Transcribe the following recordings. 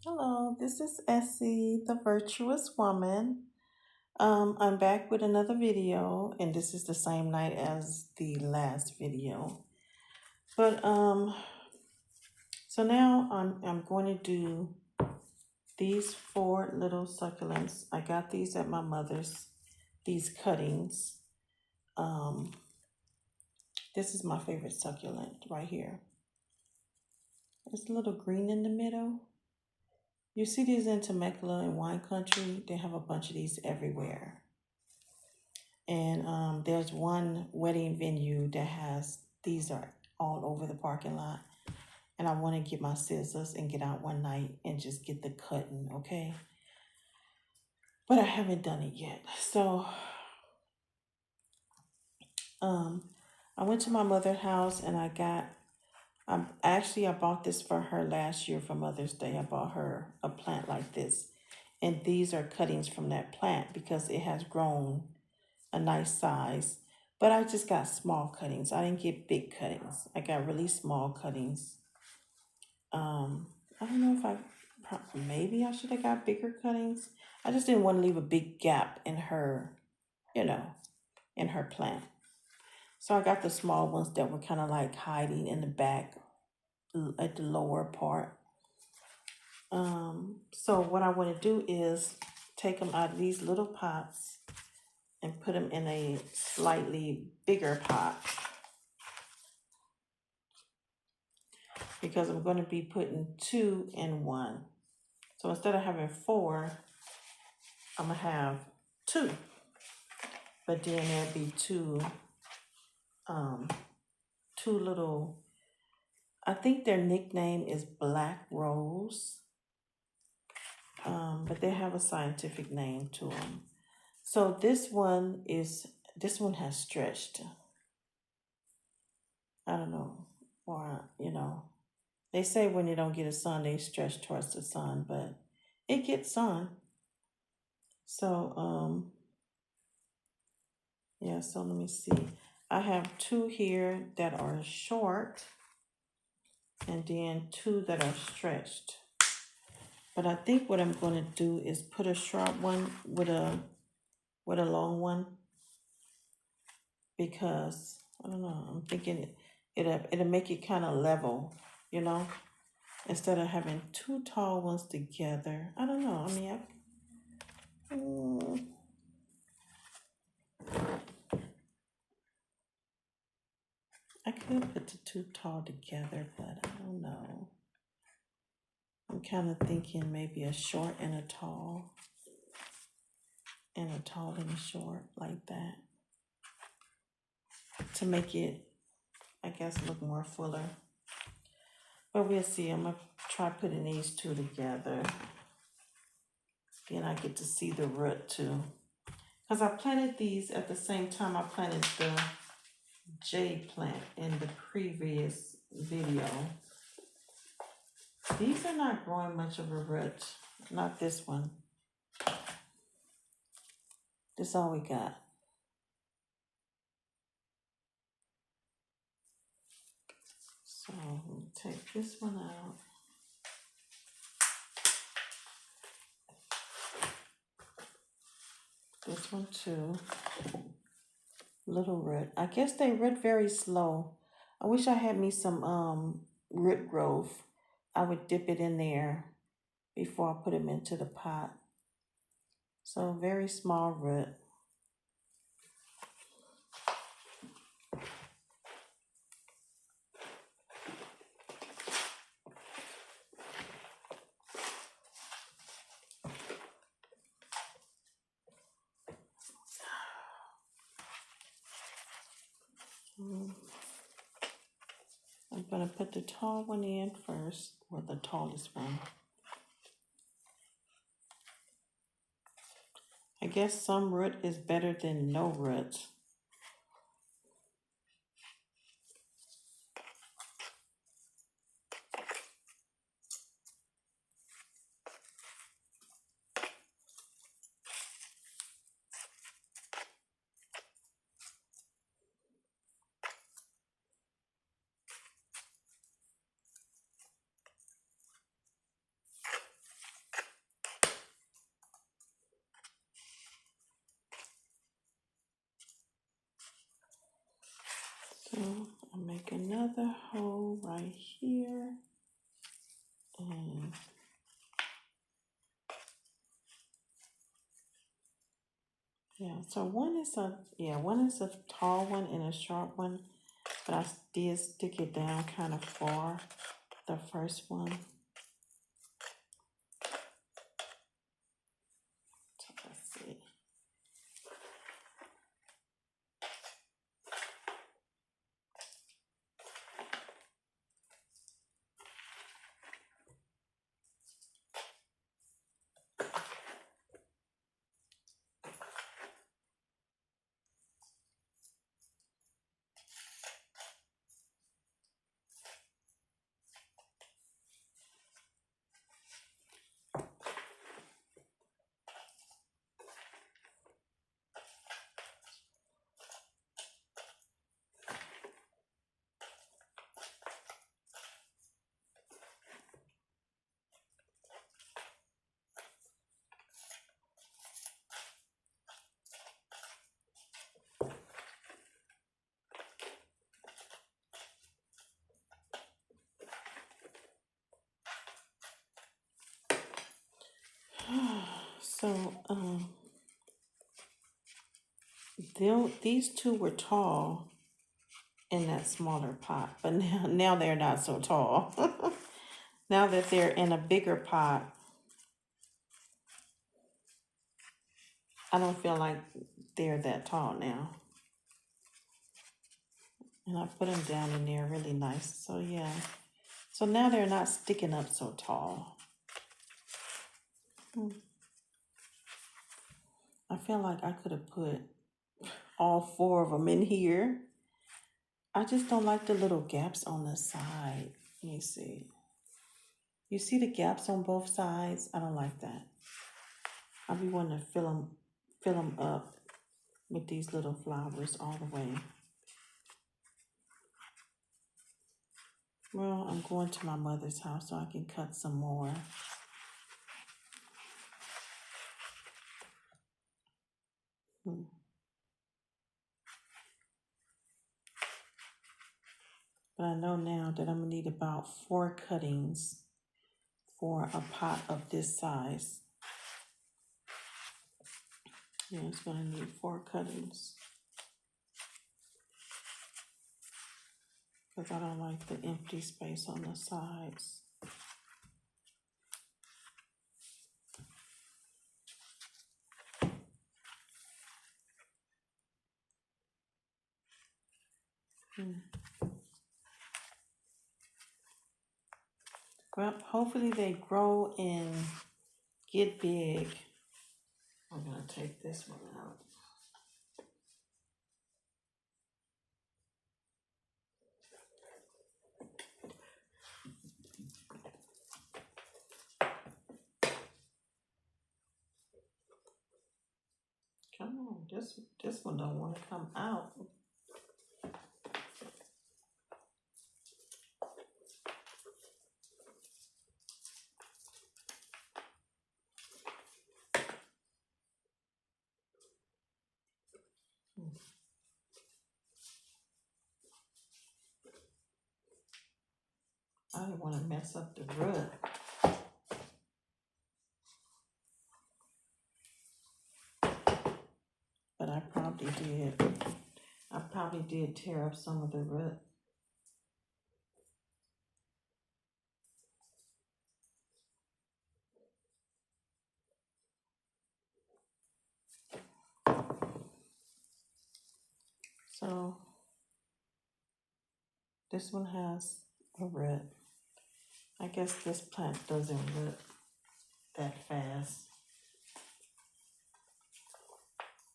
Hello, this is Essie, the virtuous woman. I'm back with another video, and this is the same night as the last video. But so now I'm going to do these four little succulents. I got these at my mother's. These cuttings. Um, this is my favorite succulent right here. It's a little green in the middle. You see these in Temecula and wine country. They have a bunch of these everywhere. And there's one wedding venue that has these are all over the parking lot. And I want to get my scissors and get out one night and just get the cutting, okay? But I haven't done it yet. So I went to my mother's house and I bought this for her last year for Mother's Day. I bought her a plant like this. And these are cuttings from that plant because it has grown a nice size. But I just got small cuttings. I didn't get big cuttings. I got really small cuttings. I don't know if maybe I should have got bigger cuttings. I just didn't want to leave a big gap in her, in her plant. So I got the small ones that were kind of like hiding in the back at the lower part. So what I want to do is take them out of these little pots and put them in a slightly bigger pot because I'm going to be putting 2 in 1. So instead of having 4, I'm going to have 2. But then there'll be two little, I think their nickname is Black Rose. But they have a scientific name to them. So this one has stretched. I don't know. Or, they say when you don't get a sun, they stretch towards the sun, but it gets sun. So, yeah, so let me see. I have 2 here that are short and then 2 that are stretched. But I think what I'm going to do is put a sharp one with a long one because I don't know. I'm thinking it'll make it kind of level, instead of having 2 tall ones together. I don't know. I mean, I could put the 2 tall together, but I don't know. I'm kind of thinking maybe a short and a tall, and a tall and a short, like that, to make it, I guess, look more fuller. But we'll see. I'm going to try putting these 2 together. Then I get to see the root too. Because I planted these at the same time I planted the jade plant in the previous video. These are not growing much of a root. Not this one. This is all we got. So we'll take this one out. This one too. Little root. I guess they root very slow. I wish I had me some root growth. I would dip it in there before I put them into the pot. So very small root. I'm going to put the tall one in first, or the tallest one. I guess some root is better than no root. So I'll make another hole right here. And yeah, so one is a tall one and a short one, but I did stick it down kind of far, the first one. So let's see. So these two were tall in that smaller pot, but now they're not so tall. Now that they're in a bigger pot, I don't feel like they're that tall now. And I put them down in there really nice. So yeah. So now they're not sticking up so tall. I feel like I could have put all four of them in here. I just don't like the little gaps on the side. Let me see. You see the gaps on both sides? I don't like that. I be wanting to fill them up with these little flowers all the way. Well, I'm going to my mother's house so I can cut some more. But I know now that I'm gonna need about 4 cuttings for a pot of this size. Yeah, it's gonna need 4 cuttings. Because I don't like the empty space on the sides. Well, hopefully they grow and get big. I'm gonna take this one out. Come on, this one don't want to come out. I don't want to mess up the root. But I probably did. I probably did tear up some of the root. So this one has a root. I guess this plant doesn't root that fast.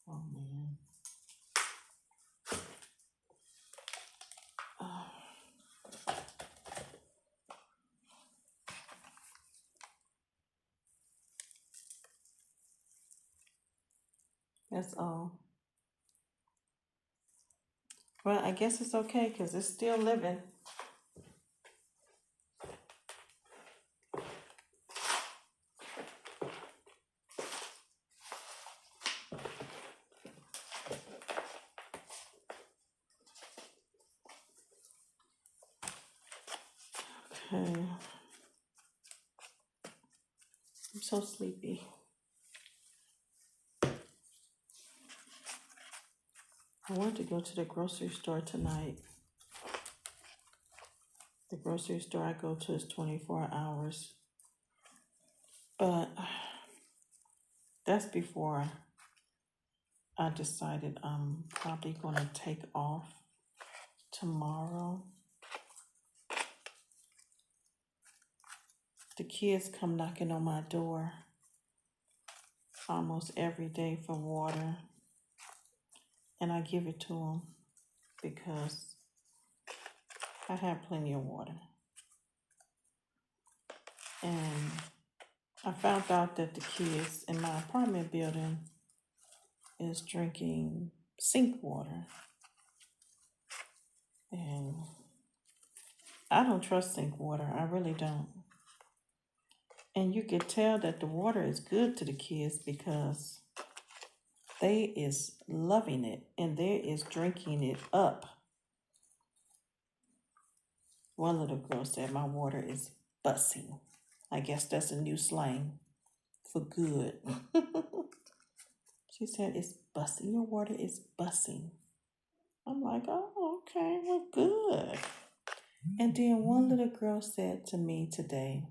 Oh man. That's all. Well, I guess it's okay because it's still living. Okay. I'm so sleepy. I want to go to the grocery store tonight. The grocery store I go to is 24 hours. But that's before I decided I'm probably going to take off tomorrow. The kids come knocking on my door almost every day for water, and I give it to them because I have plenty of water. And I found out that the kids in my apartment building is drinking sink water. And I don't trust sink water. I really don't. And you can tell that the water is good to the kids because they is loving it and they is drinking it up. One little girl said my water is bussing. I guess that's a new slang for good. She said it's bussing. Your water is bussing. I'm like, oh, okay, well, good. And then one little girl said to me today,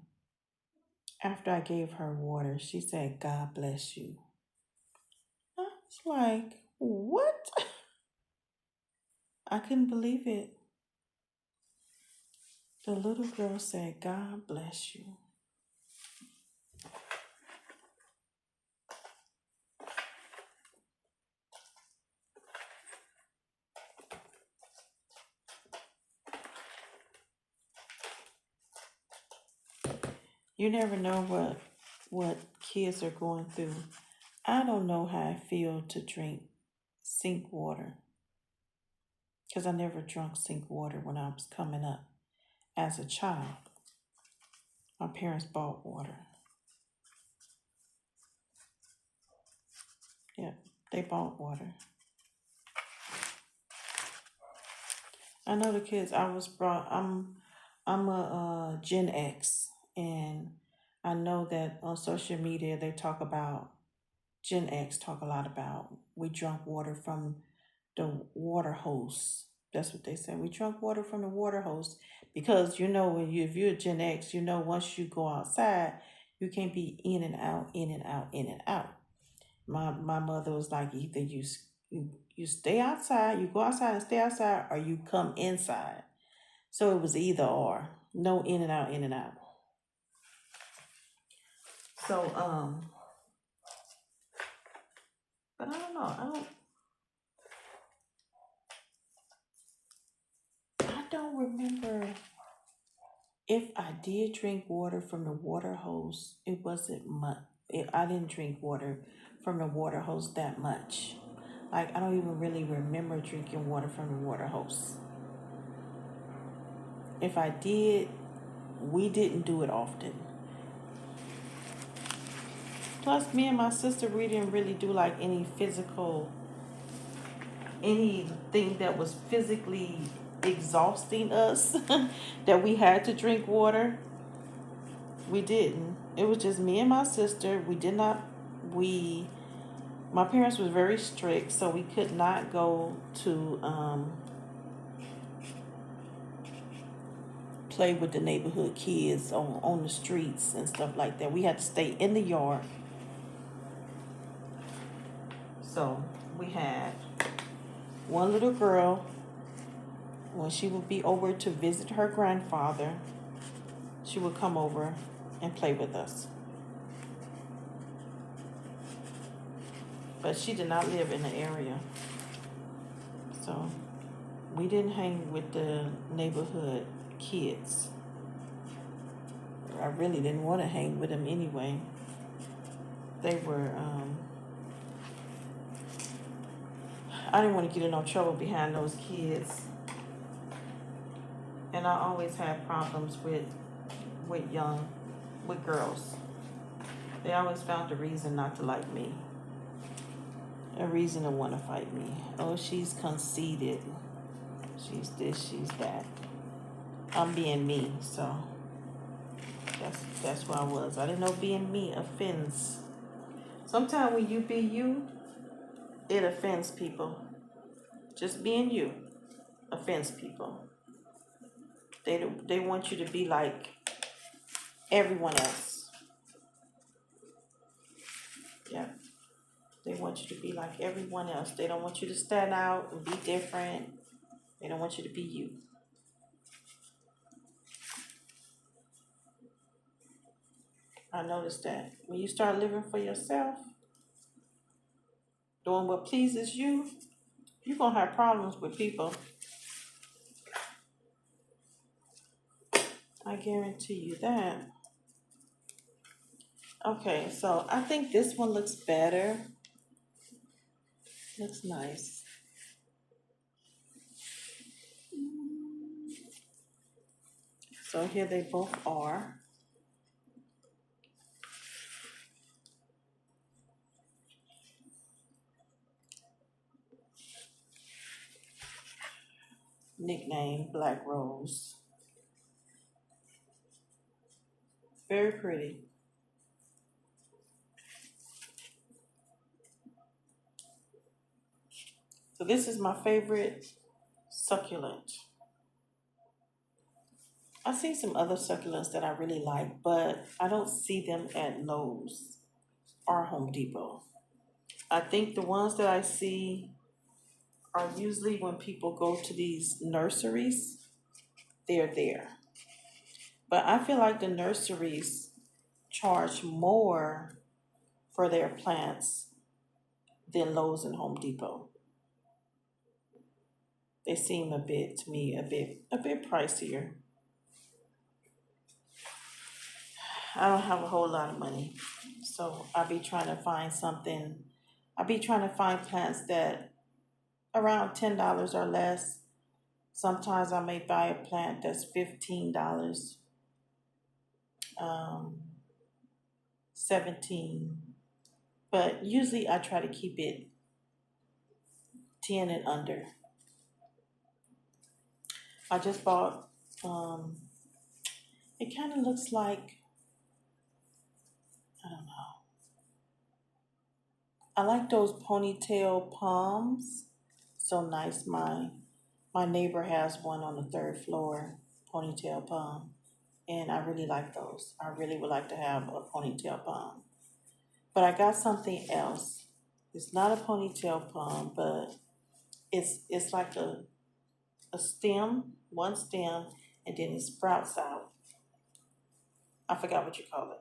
after I gave her water, she said, God bless you. I was like, what? I couldn't believe it. The little girl said, God bless you. You never know what kids are going through. I don't know how I feel to drink sink water because I never drank sink water when I was coming up as a child. My parents bought water. Yeah, they bought water. I know the kids. I'm a Gen X, and I know that on social media they talk about Gen X talk a lot about we drunk water from the water hose. That's what they say. We drunk water from the water hose because if you're a Gen X, once you go outside, you can't be in and out, in and out, in and out. My mother was like, either you stay outside, you go outside and stay outside, or you come inside. So it was either or, no in and out, in and out. So but I don't know. I don't remember if I did drink water from the water hose. It wasn't much. I didn't drink water from the water hose that much. Like, I don't even really remember drinking water from the water hose. If I did, we didn't do it often. Plus, me and my sister, we didn't really do like anything that was physically exhausting us that we had to drink water. We didn't. It was just me and my sister. My parents was very strict, so we could not go to play with the neighborhood kids on the streets and stuff like that. We had to stay in the yard. So we had one little girl, when she would be over to visit her grandfather, she would come over and play with us. But she did not live in the area. So we didn't hang with the neighborhood kids. I really didn't want to hang with them anyway. They were, I didn't want to get in no trouble behind those kids. And I always had problems with girls. They always found a reason not to like me. A reason to want to fight me. Oh, she's conceited. She's this, she's that. I'm being me, so That's where I was. I didn't know being me offends. Sometimes when you be you, it offends people. Just being you offends people. They want you to be like everyone else. Yeah. They want you to be like everyone else. They don't want you to stand out and be different. They don't want you to be you. I noticed that when you start living for yourself, doing what pleases you, you're going to have problems with people. I guarantee you that. Okay, so I think this one looks better. Looks nice. So here they both are. Nickname Black Rose. Very pretty. So this is my favorite succulent. I've seen some other succulents that I really like, but I don't see them at Lowe's or Home Depot. I think the ones that I see are usually when people go to these nurseries, they're there. But I feel like the nurseries charge more for their plants than Lowe's and Home Depot. They seem a bit to me a bit pricier. I don't have a whole lot of money, so I'll be trying to find something. I'll be trying to find plants that around $10 or less. Sometimes I may buy a plant that's $15, 17, but usually I try to keep it 10 and under. I just bought. It kind of looks like, I don't know. I like those ponytail palms. So nice. My neighbor has one on the third floor, ponytail palm, and I really like those. I really would like to have a ponytail palm. But I got something else. It's not a ponytail palm, but it's like a stem, one stem, and then it sprouts out. I forgot what you call it.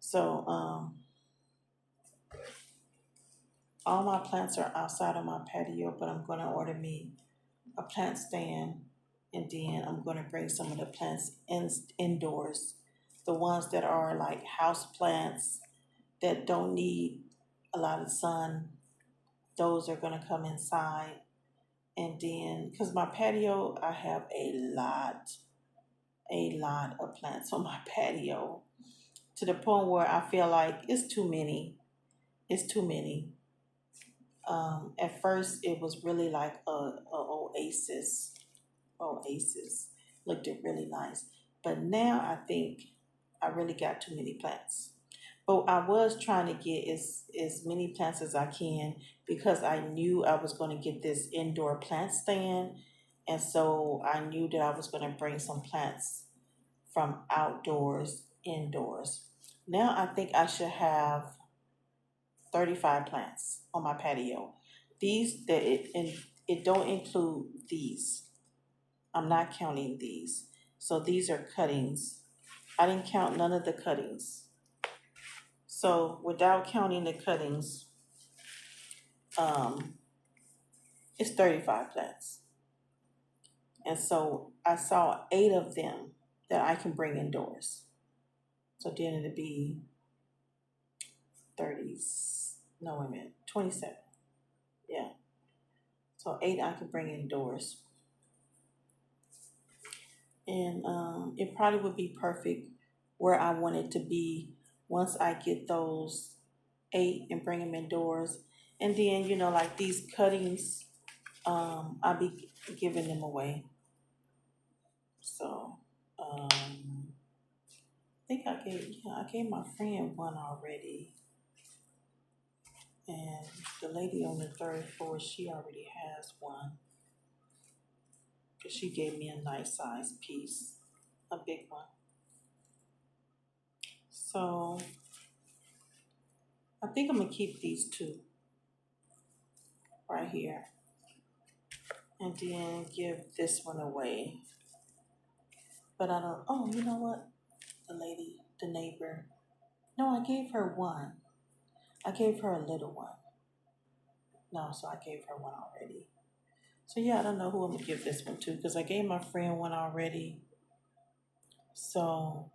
So all my plants are outside of my patio, but I'm gonna order me a plant stand, and then I'm gonna bring some of the plants indoors. The ones that are like house plants that don't need a lot of sun, those are gonna come inside. And then, because my patio, I have a lot of plants on my patio to the point where I feel like it's too many. It's too many. At first, it was really like a oasis. Oasis looked really nice, but now I think I really got too many plants. But I was trying to get as many plants as I can because I knew I was going to get this indoor plant stand, and so I knew that I was going to bring some plants from outdoors indoors. Now I think I should have 35 plants on my patio. These that it don't include these. I'm not counting these. So these are cuttings. I didn't count none of the cuttings. So without counting the cuttings, um, it's 35 plants. And so I saw 8 of them that I can bring indoors. So then it'd be 30s. No, wait a minute. 27. Yeah. So 8 I can bring indoors. And it probably would be perfect where I want it to be once I get those 8 and bring them indoors. And then, like these cuttings, I'll be giving them away. So, think I gave my friend one already. And the lady on the third floor, she already has one. Because she gave me a nice size piece, a big one. So I think I'm going to keep these two right here. And then give this one away. But I don't, oh, you know what? The neighbor. No, I gave her one. I gave her a little one. No, so I gave her one already. So yeah, I don't know who I'm gonna give this one to because I gave my friend one already. So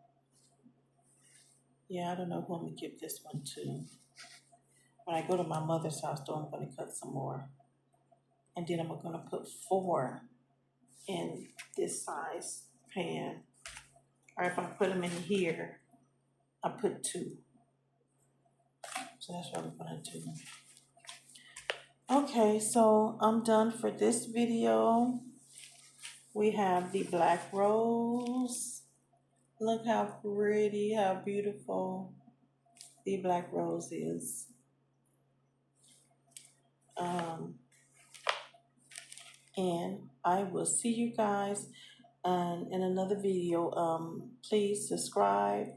yeah, I don't know who I'm gonna give this one to. When I go to my mother's house though, I'm gonna cut some more. And then I'm gonna put 4 in this size pan. Or if I put them in here, I put 2. So that's what I'm gonna do. Okay, so I'm done for this video. We have the black rose. Look how pretty, how beautiful the black rose is. And I will see you guys in another video. Please subscribe,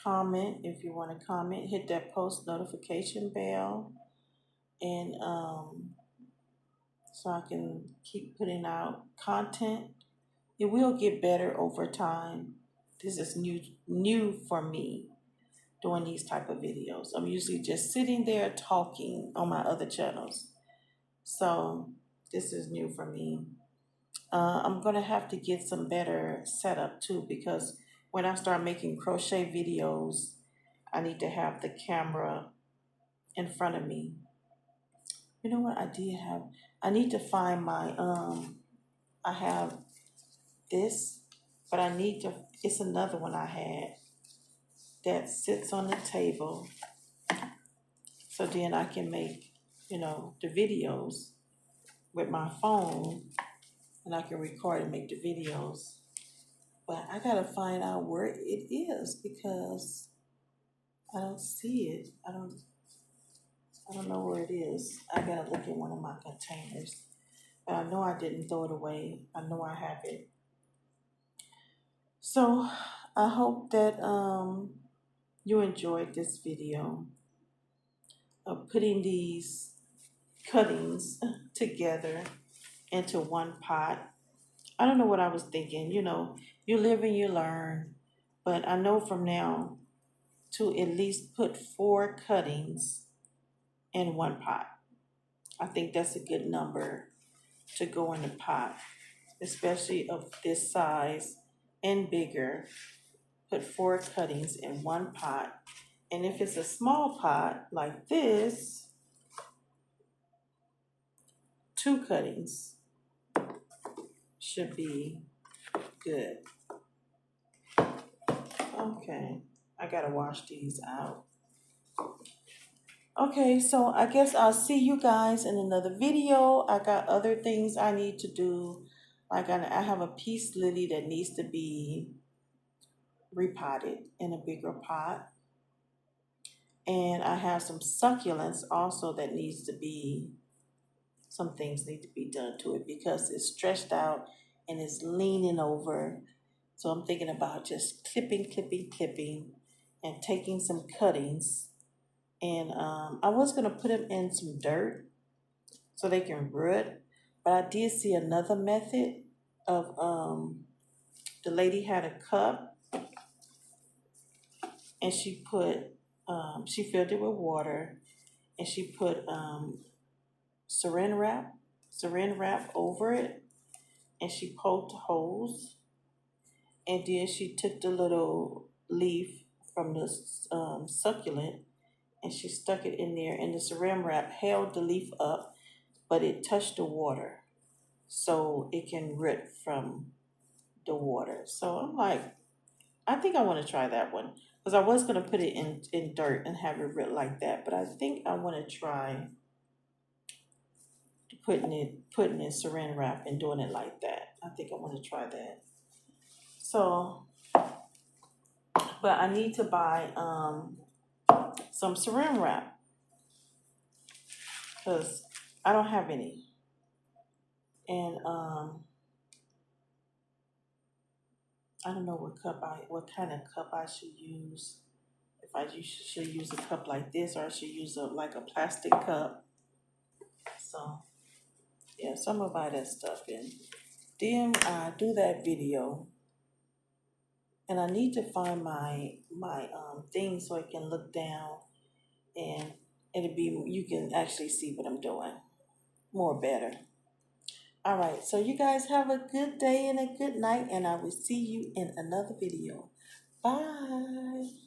comment if you want to comment, hit that post notification bell, and so I can keep putting out content. It will get better over time. This is new for me, doing these type of videos. I'm usually just sitting there talking on my other channels. So this is new for me. I'm gonna have to get some better setup too, because when I start making crochet videos, I need to have the camera in front of me. You know what I did have? I need to find my, I have this, but I need to, it's another one I had that sits on the table. So then I can make, the videos with my phone, and I can record and make the videos. But I gotta find out where it is because I don't see it. I don't know where it is. I gotta look in one of my containers. But I know I didn't throw it away. I know I have it. So I hope that you enjoyed this video of putting these cuttings together into one pot. I don't know what I was thinking. You live and you learn. But I know from now to at least put 4 cuttings in one pot. I think that's a good number to go in the pot, especially of this size and bigger. Put 4 cuttings in one pot. And if it's a small pot like this, 2 cuttings should be good. Okay, I gotta wash these out. Okay, so I guess I'll see you guys in another video. I got other things I need to do. Like I have a peace lily that needs to be repotted in a bigger pot. And I have some succulents also that some things need to be done to it because it's stretched out and it's leaning over. So I'm thinking about just clipping, and taking some cuttings. And I was going to put them in some dirt so they can root. But I did see another method of, the lady had a cup and she filled it with water and she put saran wrap over it, and she poked holes, and then she took the little leaf from the succulent and she stuck it in there, and the saran wrap held the leaf up, but it touched the water so it can root from the water. So I'm like, I think I want to try that one because I was going to put it in dirt and have it root like that, but I think I want to try putting in saran wrap and doing it like that. I think I want to try that. So But I need to buy some saran wrap because I don't have any. And I don't know what kind of cup I should use. If I should use a cup like this, or I should use like a plastic cup. So yeah, so I'm gonna buy that stuff and then do that video. And I need to find my thing so I can look down and you can actually see what I'm doing more better. All right, so you guys have a good day and a good night, and I will see you in another video. Bye.